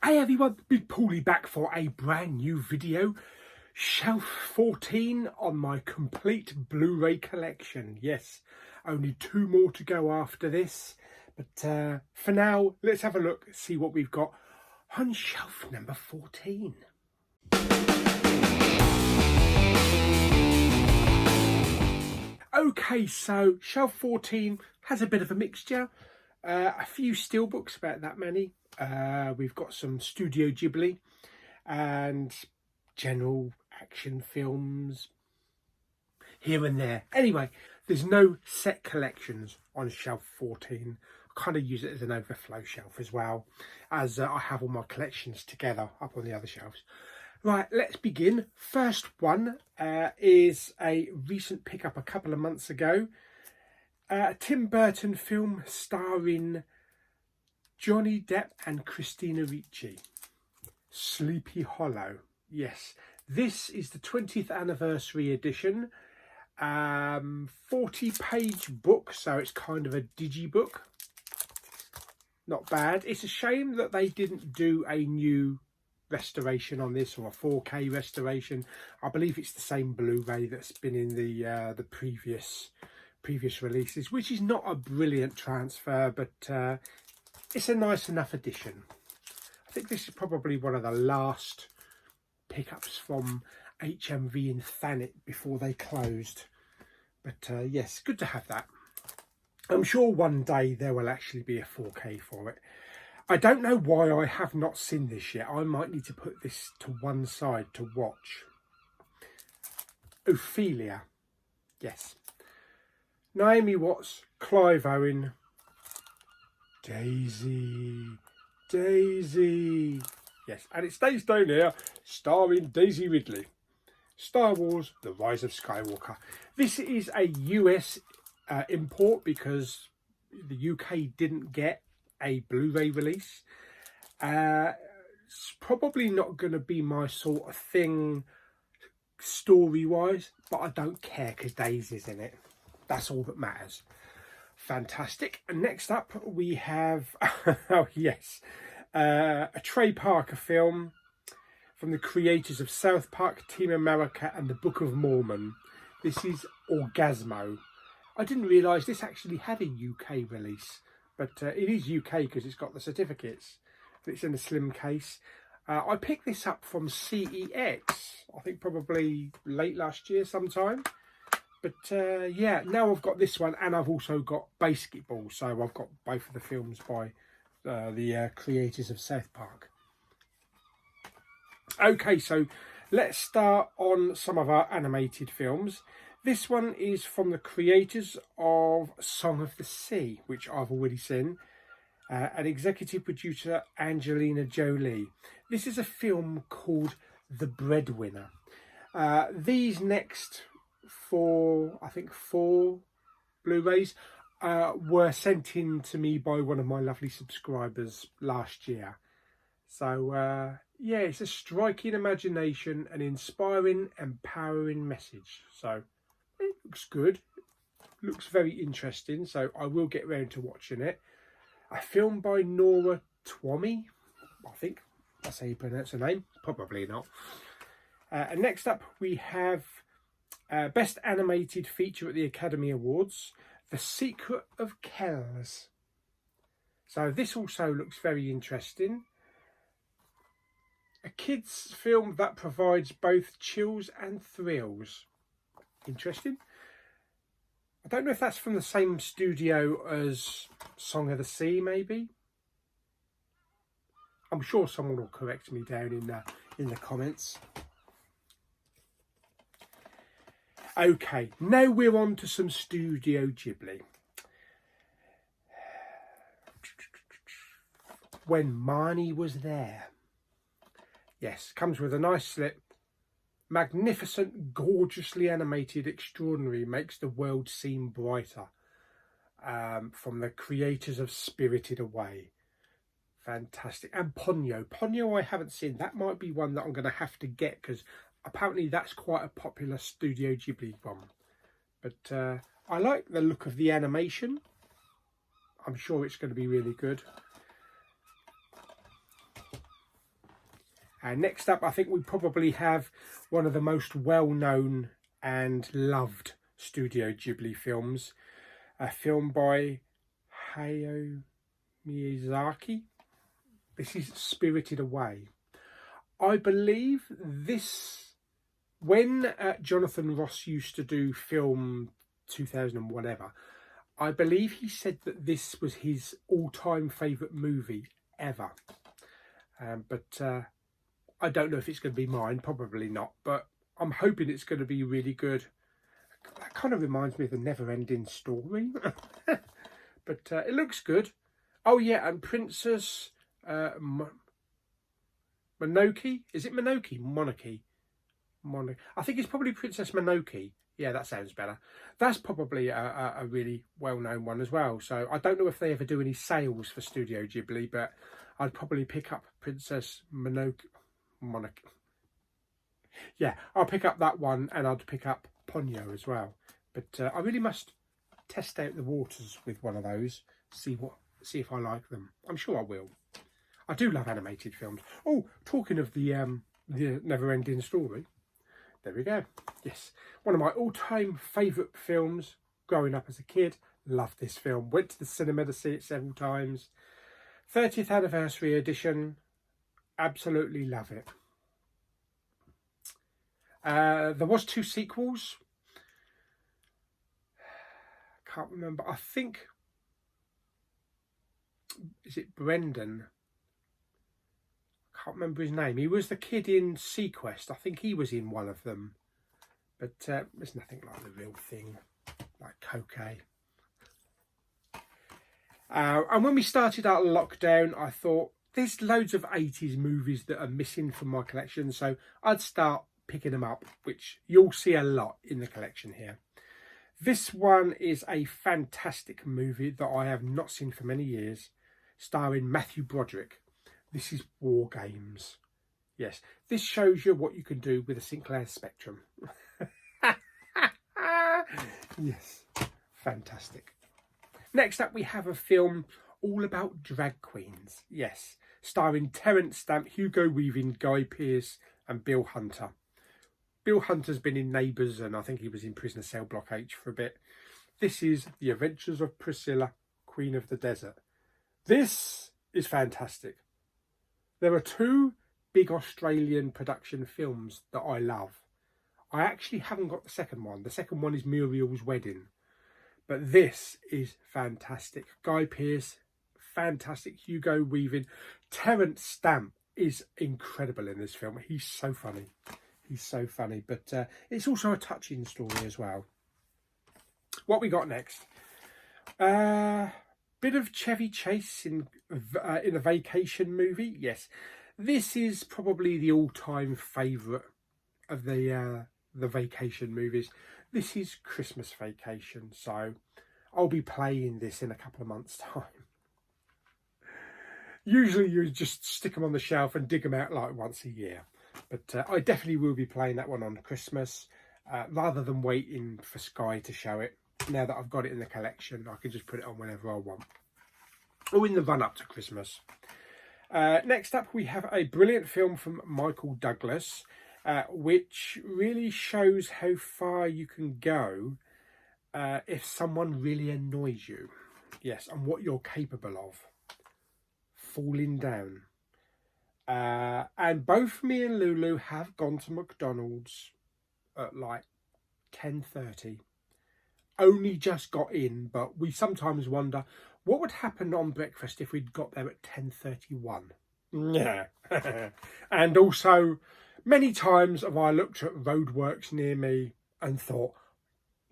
Hey everyone, Big Pauly back for a brand new video. Shelf 14 on my complete Blu-ray collection. Yes, only 2 more to go after this. But for now, let's have a look, see what we've got on shelf number 14. Okay, so shelf 14 has a bit of a mixture. A few steelbooks, about that many. We've got some Studio Ghibli and general action films here and there. Anyway, there's no set collections on shelf 14. I kind of use it as an overflow shelf as well, as I have all my collections together up on the other shelves. Right, let's begin. First one is a recent pickup a couple of months ago. A Tim Burton film starring Johnny Depp and Christina Ricci. Sleepy Hollow. Yes, this is the 20th anniversary edition. 40-page book, so it's kind of a digibook. Not bad. It's a shame that they didn't do a new restoration on this, or a 4K restoration. I believe it's the same Blu-ray that's been in the previous releases, which is not a brilliant transfer, but it's a nice enough edition. I think this is probably one of the last pickups from HMV in Thanet before they closed. But yes, good to have that. I'm sure one day there will actually be a 4K for it. I don't know why I have not seen this yet. I might need to put this to one side to watch. Ophelia. Yes. Naomi Watts, Clive Owen, Daisy. Yes, and it stays down here, starring Daisy Ridley. Star Wars: The Rise of Skywalker. This is a US import because the UK didn't get a Blu-ray release. It's probably not going to be my sort of thing story-wise, but I don't care because Daisy's in it. That's all that matters. Fantastic. And next up we have, oh yes, a Trey Parker film from the creators of South Park, Team America and the Book of Mormon. This is Orgasmo. I didn't realise this actually had a UK release, but it is UK because it's got the certificates. It's in a slim case. I picked this up from CEX, I think probably late last year sometime. But yeah, now I've got this one, and I've also got Basketball, so I've got both of the films by the creators of South Park. Okay, so let's start on some of our animated films. This one is from the creators of Song of the Sea, which I've already seen, and executive producer Angelina Jolie. This is a film called The Breadwinner. These next I think four Blu-rays were sent in to me by one of my lovely subscribers last year. So yeah, it's a striking imagination, an inspiring, empowering message. So it looks good, looks very interesting, so I will get round to watching it. A film by Nora Twomey, I think that's how you pronounce her name, probably not. And next up we have Best Animated Feature at the Academy Awards, The Secret of Kells. So this also looks very interesting. A kids' film that provides both chills and thrills. Interesting. I don't know if that's from the same studio as Song of the Sea, maybe. I'm sure someone will correct me down in the comments. Okay, now we're on to some Studio Ghibli. When Marnie Was There. Yes, comes with a nice slip. Magnificent, gorgeously animated, extraordinary, makes the world seem brighter. From the creators of Spirited Away. Fantastic. And Ponyo. Ponyo I haven't seen. That might be one that I'm going to have to get because apparently that's quite a popular Studio Ghibli one. But I like the look of the animation. I'm sure it's going to be really good. Next up, I think we probably have one of the most well-known and loved Studio Ghibli films, a film by Hayao Miyazaki. This is Spirited Away. I believe this, when Jonathan Ross used to do film 2000 and whatever, I believe he said that this was his all-time favourite movie ever. But I don't know if it's going to be mine, probably not, but I'm hoping it's going to be really good. That kind of reminds me of the Never-Ending Story. But it looks good. Oh yeah, and Princess Mononoke. Is it Mononoke? Monarchy. I think it's probably Princess Mononoke. Yeah, that sounds better. That's probably a really well-known one as well. So I don't know if they ever do any sales for Studio Ghibli, but I'd probably pick up Princess Mononoke. Yeah, I'll pick up that one, and I'd pick up Ponyo as well. But I really must test out the waters with one of those. See if I like them. I'm sure I will. I do love animated films. Oh, talking of the Never-Ending Story. There we go. Yes, one of my all-time favourite films growing up as a kid. Loved this film. Went to the cinema to see it several times. 30th anniversary edition. Absolutely love it. There was 2 sequels. Can't remember. I think, is it Brendan? Can't remember his name. He was the kid in Sequest. I think he was in one of them. But there's nothing like the real thing, like Cocaine. And when we started our lockdown, I thought there's loads of 80s movies that are missing from my collection, so I'd start picking them up, which you'll see a lot in the collection here. This one is a fantastic movie that I have not seen for many years, starring Matthew Broderick. This is War Games. Yes, this shows you what you can do with a Sinclair Spectrum. Yes, fantastic. Next up, we have a film all about drag queens. Yes, starring Terence Stamp, Hugo Weaving, Guy Pearce and Bill Hunter. Bill Hunter's been in Neighbours, and I think he was in Prisoner Cell Block H for a bit. This is The Adventures of Priscilla, Queen of the Desert. This is fantastic. There are 2 big Australian production films that I love. I actually haven't got the second one. The second one is Muriel's Wedding. But this is fantastic. Guy Pearce, fantastic. Hugo Weaving. Terence Stamp is incredible in this film. He's so funny. He's so funny. But it's also a touching story as well. What we got next? Bit of Chevy Chase in a vacation movie. Yes, this is probably the all-time favourite of the vacation movies. This is Christmas Vacation, so I'll be playing this in a couple of months' time. Usually you just stick them on the shelf and dig them out like once a year. But I definitely will be playing that one on Christmas, rather than waiting for Sky to show it. Now that I've got it in the collection, I can just put it on whenever I want. Or in the run-up to Christmas. Next up, we have a brilliant film from Michael Douglas, which really shows how far you can go if someone really annoys you. Yes, and what you're capable of. Falling down. And both me and Lulu have gone to McDonald's at like 10:30. Only just got in, but we sometimes wonder what would happen on breakfast if we'd got there at 10:31. Yeah. And also, many times have I looked at roadworks near me and thought,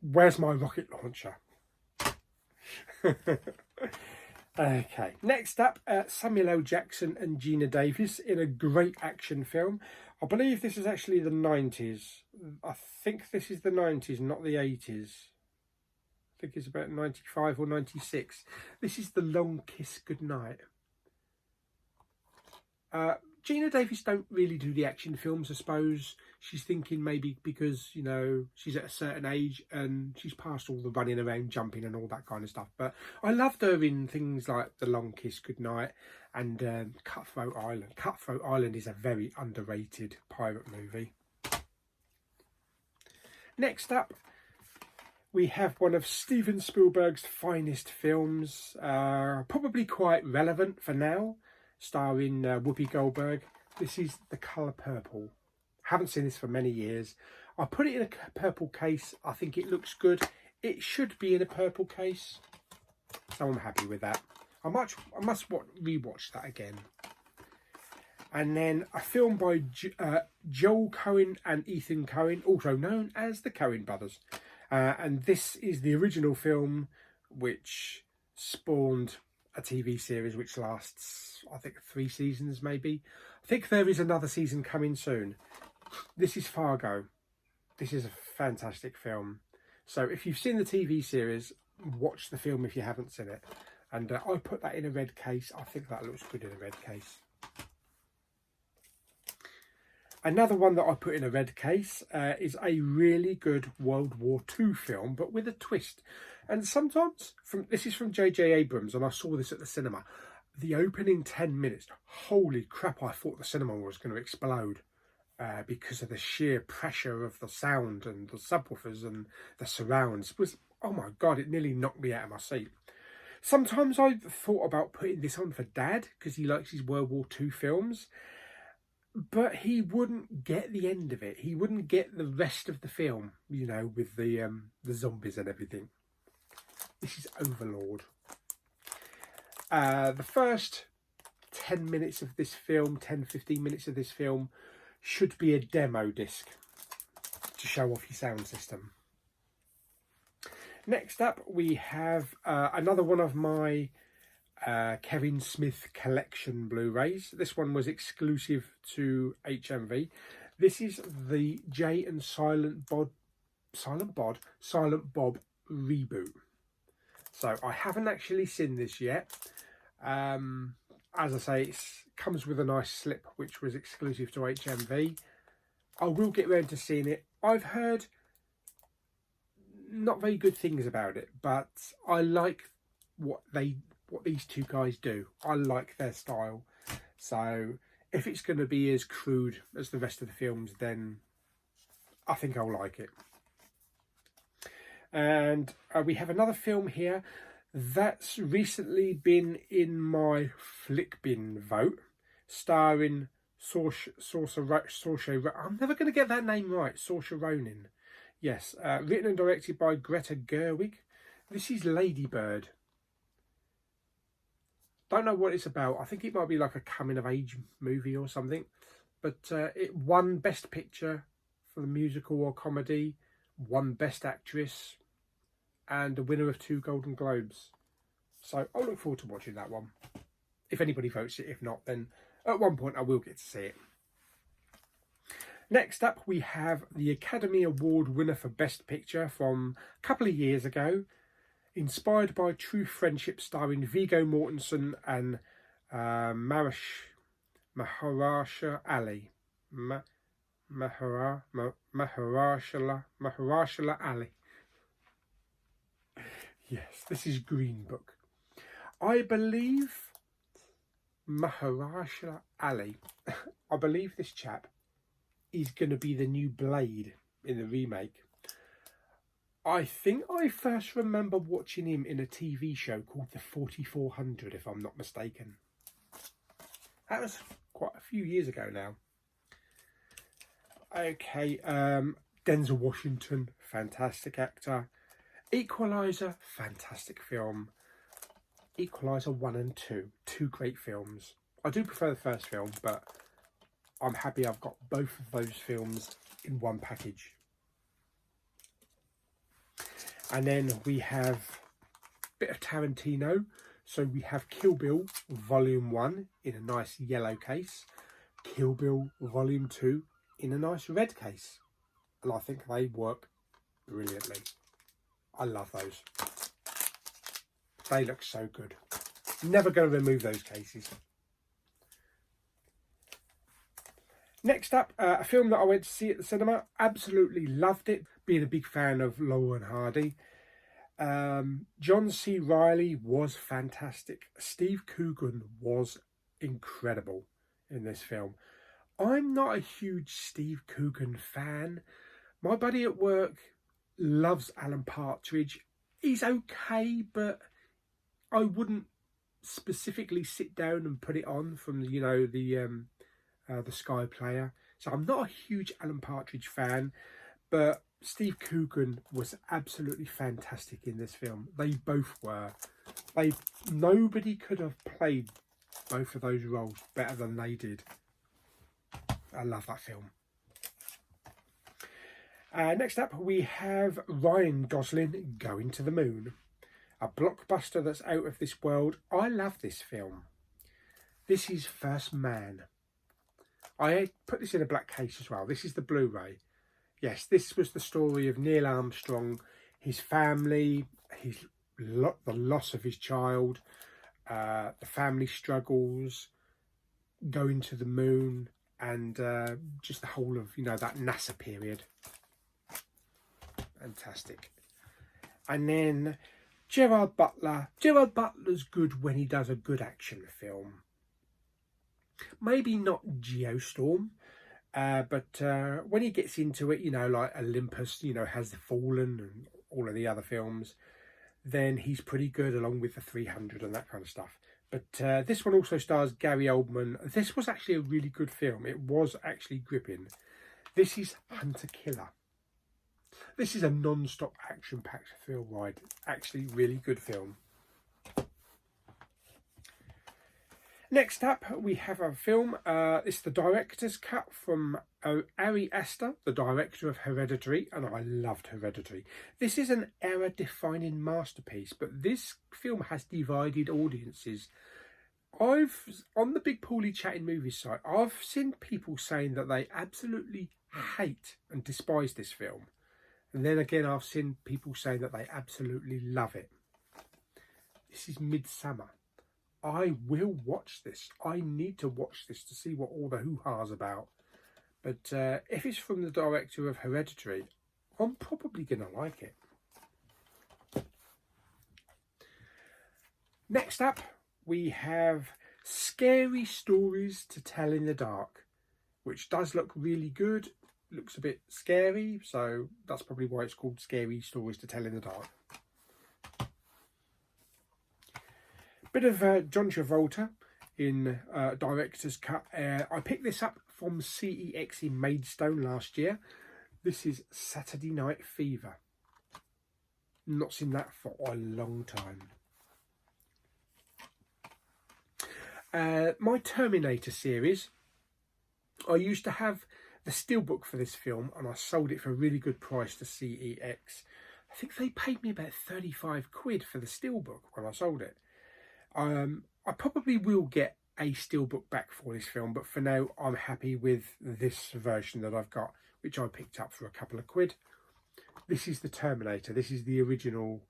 where's my rocket launcher? Okay, next up, Samuel L. Jackson and Gina Davis in a great action film. I believe this is actually the 90s. I think this is the 90s, not the 80s. I think it's about 95 or 96. This is The Long Kiss Goodnight. Gina Davis don't really do the action films, I suppose. She's thinking maybe because, you know, she's at a certain age and she's past all the running around, jumping and all that kind of stuff. But I loved her in things like The Long Kiss Goodnight and Cutthroat Island. Cutthroat Island is a very underrated pirate movie. Next up, we have one of Steven Spielberg's finest films, probably quite relevant for now, starring Whoopi Goldberg. This is The Colour Purple. Haven't seen this for many years. I put it in a purple case. I think it looks good. It should be in a purple case, so I'm happy with that. I must rewatch that again. And then a film by Joel Coen and Ethan Coen, also known as the Coen brothers. And this is the original film which spawned a TV series which lasts, I think, 3 seasons maybe. I think there is another season coming soon. This is Fargo. This is a fantastic film. So if you've seen the TV series, watch the film if you haven't seen it. And I put that in a red case. I think that looks good in a red case. Another one that I put in a red case is a really good World War II film, but with a twist. And sometimes, this is from J.J. Abrams, and I saw this at the cinema. The opening 10 minutes, holy crap, I thought the cinema was going to explode because of the sheer pressure of the sound and the subwoofers and the surrounds. It was, oh my God, it nearly knocked me out of my seat. Sometimes I've thought about putting this on for Dad because he likes his World War II films. But he wouldn't get the end of it. He wouldn't get the rest of the film, you know, with the zombies and everything. This is Overlord. The first 10 minutes of this film, 10-15 minutes of this film, should be a demo disc to show off your sound system. Next up, we have another one of my Kevin Smith collection Blu-rays. This one was exclusive to HMV. This is the Jay and Silent Bob reboot. So I haven't actually seen this yet. As I say, it comes with a nice slip which was exclusive to HMV. I will get round to seeing it. I've heard not very good things about it, but I like what these two guys do. I like their style. So if it's going to be as crude as the rest of the films, then I think I'll like it. And we have another film here that's recently been in my flick bin vote, starring Saoirse. I'm never going to get that name right. Saoirse Ronan. Yes, written and directed by Greta Gerwig. This is Lady Bird. Don't know what it's about. I think it might be like a coming-of-age movie or something. But it won Best Picture for the musical or comedy, won Best Actress, and the winner of 2 Golden Globes. So I'll look forward to watching that one. If anybody votes it, if not, then at one point I will get to see it. Next up, we have the Academy Award winner for Best Picture from a couple of years ago, Inspired by True Friendship, starring Viggo Mortensen and Mahershala Ali. Mahershala Ali. Yes, this is Green Book. I believe Mahershala Ali, I believe this chap is going to be the new Blade in the remake. I think I first remember watching him in a TV show called The 4400, if I'm not mistaken. That was quite a few years ago now. Okay, Denzel Washington, fantastic actor. Equalizer, fantastic film. Equalizer 1 and 2, 2 great films. I do prefer the first film, but I'm happy I've got both of those films in one package. And then we have a bit of Tarantino. So we have Kill Bill Volume 1 in a nice yellow case. Kill Bill Volume 2 in a nice red case. And I think they work brilliantly. I love those. They look so good. Never going to remove those cases. Next up, a film that I went to see at the cinema. Absolutely loved it, being a big fan of Laurel and Hardy. John C. Reilly was fantastic. Steve Coogan was incredible in this film. I'm not a huge Steve Coogan fan. My buddy at work loves Alan Partridge. He's okay, but I wouldn't specifically sit down and put it on from the Sky Player. So I'm not a huge Alan Partridge fan, but Steve Coogan was absolutely fantastic in this film. They both were. Nobody could have played both of those roles better than they did. I love that film. Next up, we have Ryan Gosling Going to the Moon. A blockbuster that's out of this world. I love this film. This is First Man. I put this in a black case as well. This is the Blu-ray. Yes, this was the story of Neil Armstrong, his family, the loss of his child, the family struggles, going to the moon, and just the whole of, that NASA period. Fantastic. And then Gerard Butler. Gerard Butler's good when he does a good action film. Maybe not Geostorm, but when he gets into it, like Olympus, has fallen and all of the other films, then he's pretty good, along with the 300 and that kind of stuff. But this one also stars Gary Oldman. This was actually a really good film. It was actually gripping. This is Hunter Killer. This is a non-stop action-packed film ride. Actually, really good film. Next up, we have a film. It's the director's cut from Ari Aster, the director of Hereditary, and I loved Hereditary. This is an era-defining masterpiece, but this film has divided audiences. On the Big Pauly Chatting Movies site, I've seen people saying that they absolutely hate and despise this film. And then again, I've seen people say that they absolutely love it. This is Midsummer. I will watch this. I need to watch this to see what all the hoo-ha's about. But if it's from the director of Hereditary, I'm probably going to like it. Next up, we have Scary Stories to Tell in the Dark, which does look really good. Looks a bit scary, so that's probably why it's called Scary Stories to Tell in the Dark. Bit of John Travolta in director's cut. I picked this up from CEX in Maidstone last year. This is Saturday Night Fever. Not seen that for a long time. My Terminator series. I used to have the steelbook for this film, and I sold it for a really good price to CEX. I think they paid me about 35 quid for the steelbook when I sold it. I probably will get a steelbook back for this film, but for now I'm happy with this version that I've got, which I picked up for a couple of quid. This is the Terminator. This is the original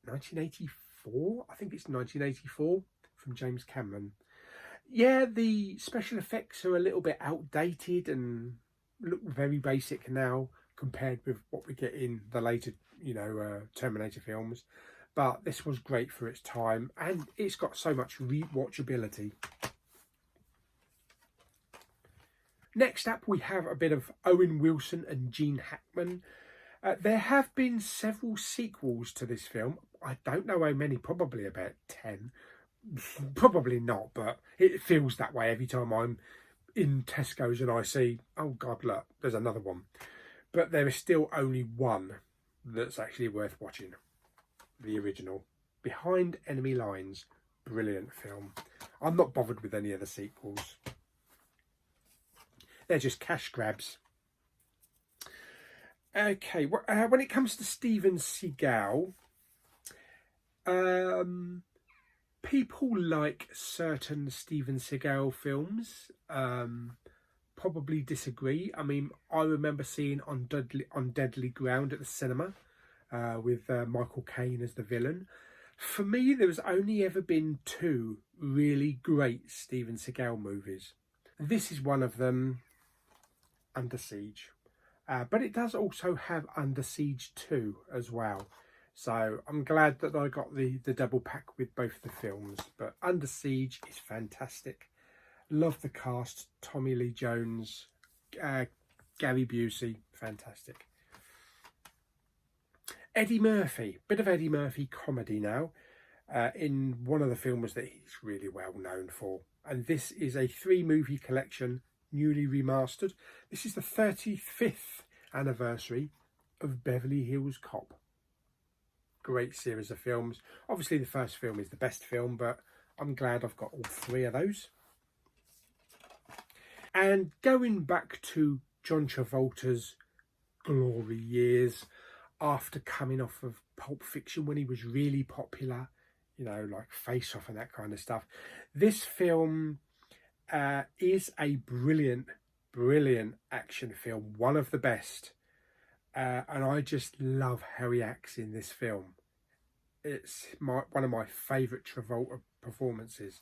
1984. I think it's 1984 from James Cameron. Yeah, the special effects are a little bit outdated and look very basic now compared with what we get in the later, Terminator films. But this was great for its time, and it's got so much rewatchability. Next up, we have a bit of Owen Wilson and Gene Hackman. There have been several sequels to this film. I don't know how many, probably about 10. Probably not, but it feels that way every time I'm in Tesco's and I see, oh God, look, there's another one. But there is still only one that's actually worth watching. The original. Behind Enemy Lines. Brilliant film. I'm not bothered with any of the sequels. They're just cash grabs. Okay, when it comes to Steven Seagal, people like certain Steven Seagal films probably disagree. I mean, I remember seeing on Deadly Ground at the cinema with Michael Caine as the villain. For me, there's only ever been 2 really great Steven Seagal movies. This is one of them. Under Siege. But it does also have Under Siege 2 as well. So I'm glad that I got the double pack with both the films. But Under Siege is fantastic. Love the cast. Tommy Lee Jones, Gary Busey, fantastic. Eddie Murphy, bit of Eddie Murphy comedy now, in one of the films that he's really well known for. And this is a 3-movie collection, newly remastered. This is the 35th anniversary of Beverly Hills Cop. Great series of films. Obviously the first film is the best film, but I'm glad I've got all 3 of those. And going back to John Travolta's glory years, after coming off of Pulp Fiction when he was really popular, you know, like Face Off and that kind of stuff. This film is a brilliant action film, one of the best. And I just love how he acts in this film. It's one of my favourite Travolta performances.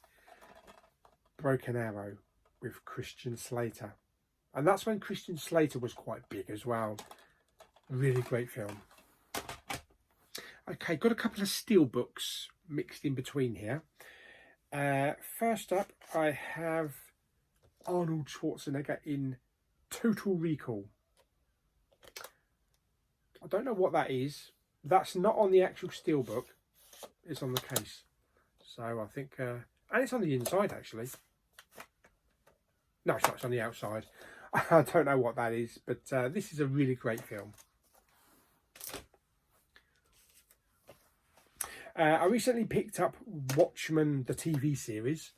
Broken Arrow with Christian Slater. And that's when Christian Slater was quite big as well. Really great film. Okay, got a couple of steelbooks mixed in between here. First up, I have Arnold Schwarzenegger in Total Recall. I don't know what that is. That's not on the actual steelbook. It's on the case. So I think, and it's on the inside actually. No, it's not. It's on the outside. I don't know what that is, but this is a really great film. I recently picked up Watchman the TV series,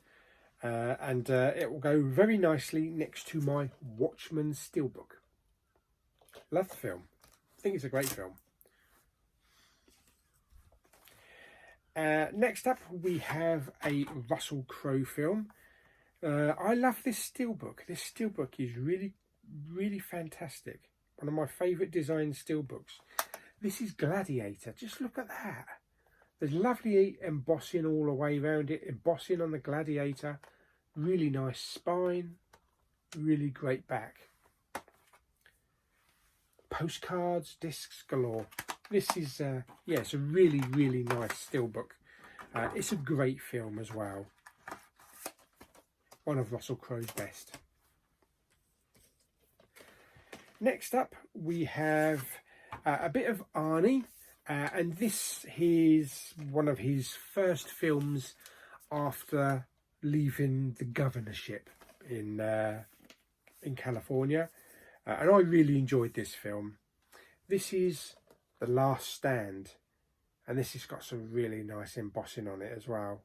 and it will go very nicely next to my Watchman steelbook. Love the film. I think it's a great film. Next up, we have a Russell Crowe film. I love this steelbook. This steelbook is really fantastic. One of my favourite design steelbooks. This is Gladiator. Just look at that. There's lovely embossing all the way around it. Embossing on the Gladiator. Really nice spine. Really great back. Postcards, discs galore. This is, yeah, it's a really nice steelbook. It's a great film as well. One of Russell Crowe's best. Next up, we have a bit of Arnie. And this is one of his first films after leaving the governorship in California. And I really enjoyed this film. This is The Last Stand. And this has got some really nice embossing on it as well.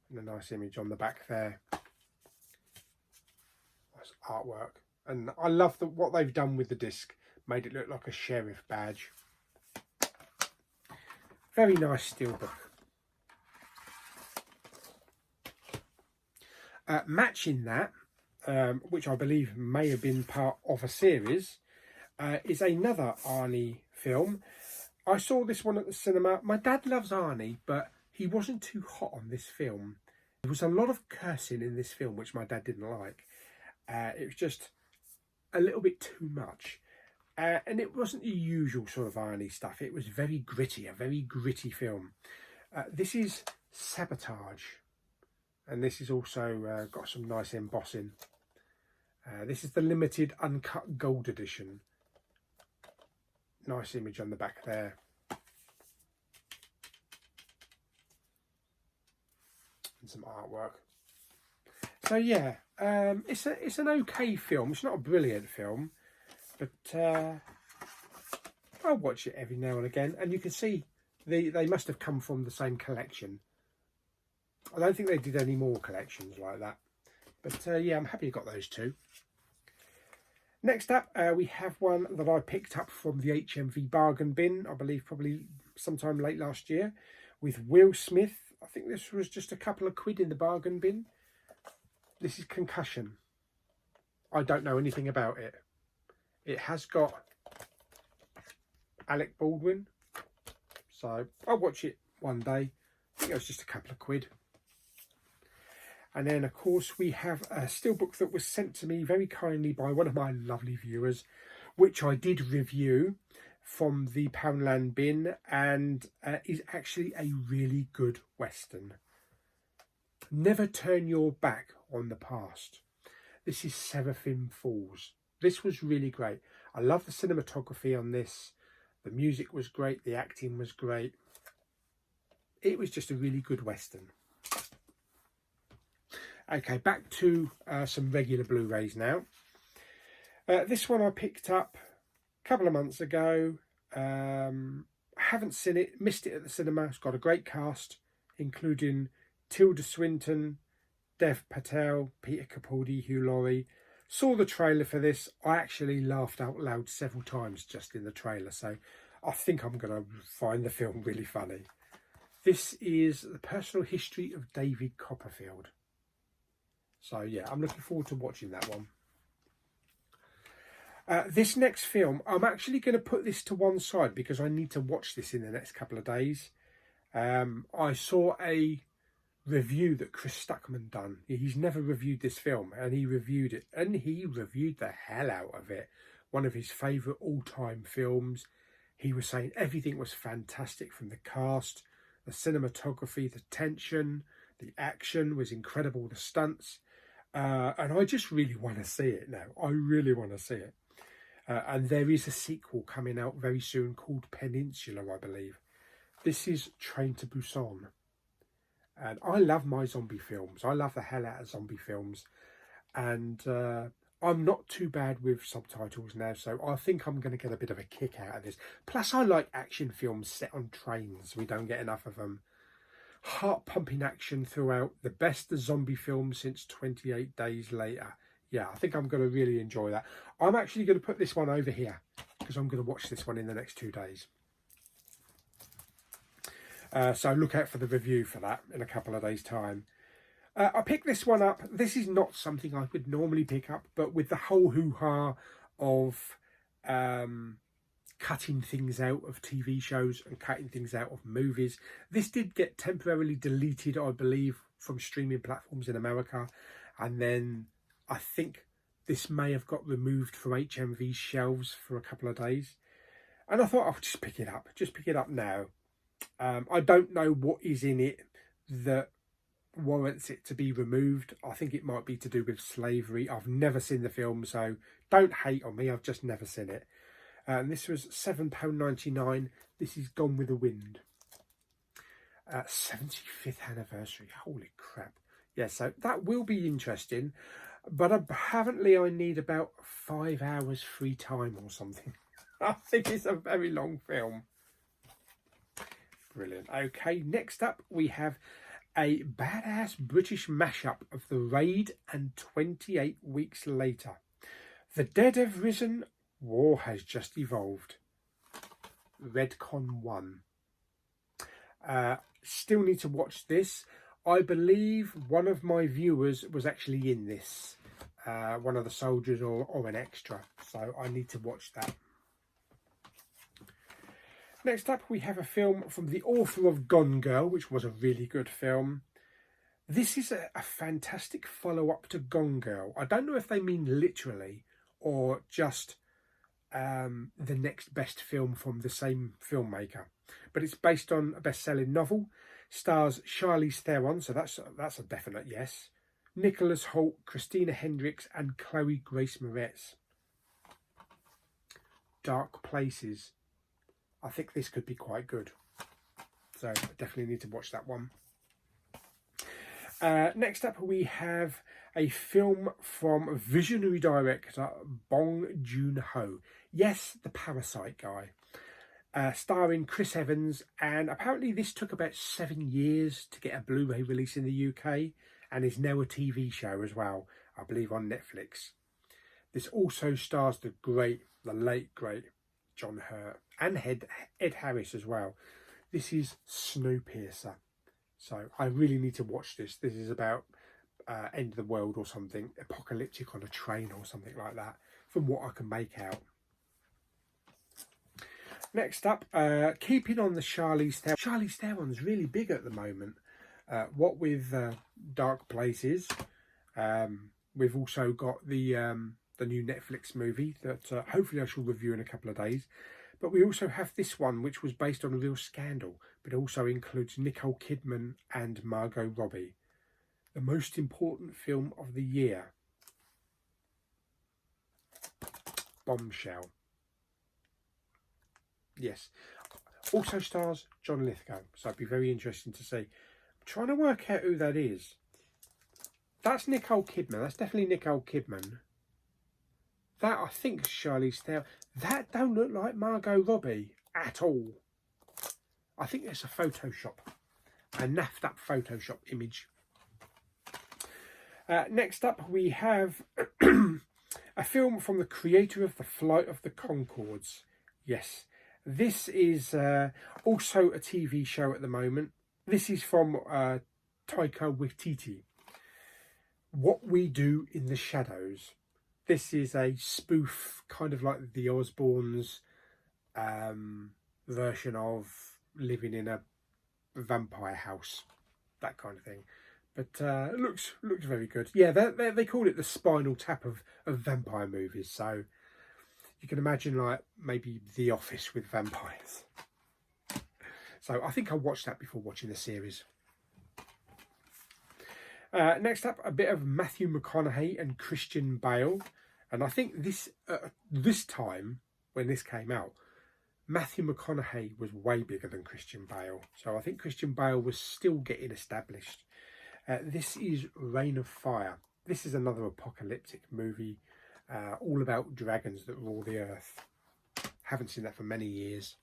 And a nice image on the back there. Nice artwork. And I love what they've done with the disc. Made it look like a sheriff badge. Very nice steelbook. Matching that, which I believe may have been part of a series, is another Arnie film. I saw this one at the cinema. My dad loves Arnie, but he wasn't too hot on this film. There was a lot of cursing in this film, which my dad didn't like. It was just a little bit too much. And it wasn't the usual sort of Arnie stuff. It was very gritty, a very gritty film. This is Sabotage. And this is also got some nice embossing. This is the limited uncut gold edition. Nice image on the back there. And some artwork. So yeah, it's an okay film. It's not a brilliant film. But I'll watch it every now and again. And you can see they must have come from the same collection. I don't think they did any more collections like that. But yeah, I'm happy you got those two. Next up, we have one that I picked up from the HMV bargain bin. I believe probably sometime late last year. With Will Smith. I think this was just a couple of quid in the bargain bin. This is Concussion. I don't know anything about it. It has got Alec Baldwin, so I'll watch it one day. I think it was just a couple of quid. And then, of course, we have a steelbook that was sent to me very kindly by one of my lovely viewers, which I did review from the Poundland bin, and is actually a really good Western. Never Turn Your Back on the Past. This is Seraphim Falls. This was really great. I love the cinematography on this. The music was great. The acting was great. It was just a really good Western. Okay, back to some regular Blu-rays now. This one I picked up a couple of months ago. Haven't seen it, missed it at the cinema. It's got a great cast, including Tilda Swinton, Dev Patel, Peter Capaldi, Hugh Laurie. Saw the trailer for this. I actually laughed out loud several times just in the trailer, so I think I'm going to find the film really funny. This is The Personal History of David Copperfield. So yeah, I'm looking forward to watching that one. This next film, I'm actually going to put this to one side because I need to watch this in the next couple of days. I saw a review that Chris Stuckman done. He's never reviewed this film, and he reviewed it, and he reviewed the hell out of it. One of his favourite all-time films. He was saying everything was fantastic, from the cast, the cinematography, the tension, the action was incredible, the stunts, and I just really want to see it now. I really want to see it. And there is a sequel coming out very soon called Peninsula, I believe. This is Train to Busan. And I love my zombie films. I love the hell out of zombie films. And I'm not too bad with subtitles now, so I think I'm going to get a bit of a kick out of this. Plus, I like action films set on trains. We don't get enough of them. Heart-pumping action throughout. The best zombie film since 28 Days Later. Yeah, I think I'm going to really enjoy that. I'm actually going to put this one over here because I'm going to watch this one in the next 2 days. So look out for the review for that in a couple of days' time. I picked this one up. This is not something I would normally pick up, but with the whole hoo-ha of cutting things out of TV shows and cutting things out of movies, this did get temporarily deleted, I believe, from streaming platforms in America. And then I think this may have got removed from HMV's shelves for a couple of days. And I thought I'll just pick it up. Just pick it up now. I don't know what is in it that warrants it to be removed. I think it might be to do with slavery. I've never seen the film, so don't hate on me. I've just never seen it. And this was £7.99. This is Gone with the Wind. 75th anniversary. Holy crap. Yeah, so that will be interesting. But apparently I need about 5 hours free time or something. I think it's a very long film. Brilliant. Okay, next up we have a badass British mashup of The Raid and 28 Weeks Later. The dead have risen, war has just evolved. Redcon 1. Still need to watch this. I believe one of my viewers was actually in this. One of the soldiers or an extra. So I need to watch that. Next up, we have a film from the author of Gone Girl, which was a really good film. This is a fantastic follow-up to Gone Girl. I don't know if they mean literally or just the next best film from the same filmmaker. But it's based on a best-selling novel. Stars Charlize Theron, so that's a definite yes. Nicholas Hoult, Christina Hendricks and Chloe Grace Moretz. Dark Places. I think this could be quite good. So I definitely need to watch that one. Next up we have a film from visionary director Bong Joon-ho. Yes, the Parasite guy. Starring Chris Evans, and apparently this took about 7 years to get a Blu-ray release in the UK and is now a TV show as well, I believe on Netflix. This also stars the late great John Hurt and Ed Harris as well. This is Snowpiercer. So I really need to watch this. This is about end of the world or something, apocalyptic on a train or something like that, from what I can make out. Next up, keeping on the Charlize Theron. Charlize Theron's really big at the moment. What with Dark Places, we've also got the new Netflix movie that hopefully I shall review in a couple of days. But we also have this one, which was based on a real scandal, but also includes Nicole Kidman and Margot Robbie. The most important film of the year. Bombshell. Yes. Also stars John Lithgow, so it'd be very interesting to see. I'm trying to work out who that is. That's Nicole Kidman. That's definitely Nicole Kidman. That, I think, is Charlize Theron. That don't look like Margot Robbie at all. I think it's a Photoshop. A naffed up Photoshop image. Next up, we have a film from the creator of The Flight of the Conchords. Yes, this is also a TV show at the moment. This is from Taika Waititi. What We Do in the Shadows. This is a spoof, kind of like the Osbournes version of living in a vampire house, that kind of thing. But it looks very good. Yeah, they call it the Spinal Tap of vampire movies. So you can imagine like maybe The Office with vampires. So I think I'll watch that before watching the series. Next up, a bit of Matthew McConaughey and Christian Bale. And I think this time, when this came out, Matthew McConaughey was way bigger than Christian Bale. So I think Christian Bale was still getting established. This is Reign of Fire. This is another apocalyptic movie, all about dragons that rule the earth. Haven't seen that for many years.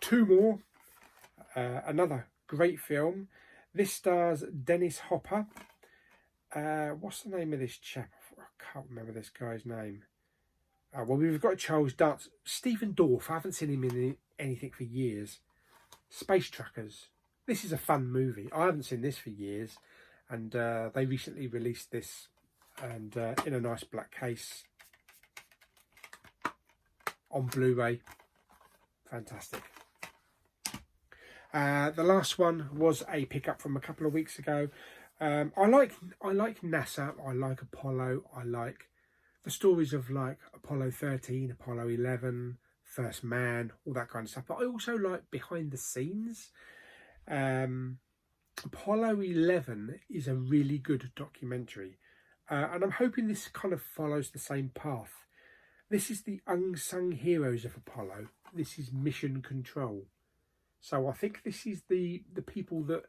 Two more. Another great film. This stars Dennis Hopper. What's the name of this chap? I can't remember this guy's name. Well, we've got Charles Dance. Stephen Dorff. I haven't seen him in anything for years. Space Truckers. This is a fun movie. I haven't seen this for years. And they recently released this. And in a nice black case. On Blu-ray. Fantastic. The last one was a pickup from a couple of weeks ago. I like NASA. I like Apollo. I like the stories of like Apollo 13, Apollo 11, First Man, all that kind of stuff. But I also like behind the scenes. Apollo 11 is a really good documentary. And I'm hoping this kind of follows the same path. This is the unsung heroes of Apollo. This is Mission Control. So I think this is the people that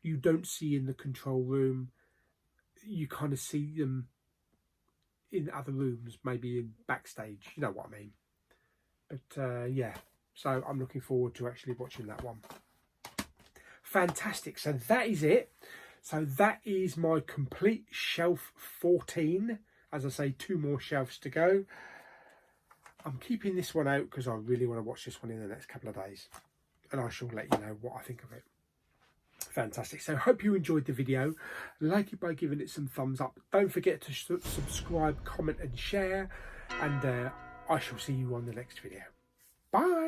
you don't see in the control room. You kind of see them in other rooms, maybe in backstage. You know what I mean. But yeah, so I'm looking forward to actually watching that one. Fantastic. So that is it. So that is my complete shelf 14. As I say, 2 more shelves to go. I'm keeping this one out because I really want to watch this one in the next couple of days. And I shall let you know what I think of it. Fantastic. So hope you enjoyed the video. Like it by giving it some thumbs up. Don't forget to subscribe, comment and share. And I shall see you on the next video. Bye.